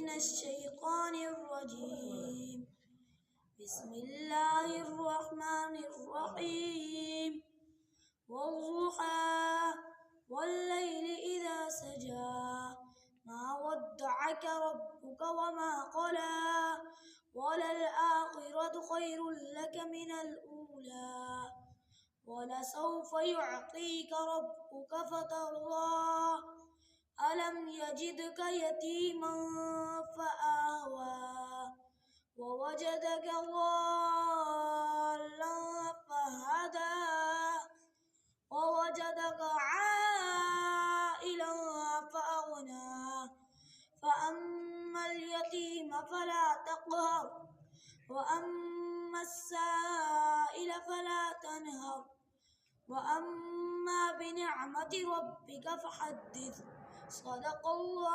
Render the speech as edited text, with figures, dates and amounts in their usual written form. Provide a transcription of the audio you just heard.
من الشيطان الرجيم. بسم الله الرحمن الرحيم. والضحى والليل إذا سجى ما ودعك ربك وما قلى وللآخرة خير لك من الأولى ولسوف يعطيك ربك فترضى ألم يجدك يتيما فآوى ووجدك ضالا فهدى ووجدك عائلا فأغنى فأما اليتيم فلا تقهر وأما السائل فلا تنهر وأما بنعمة ربك فحدث. صدق الله.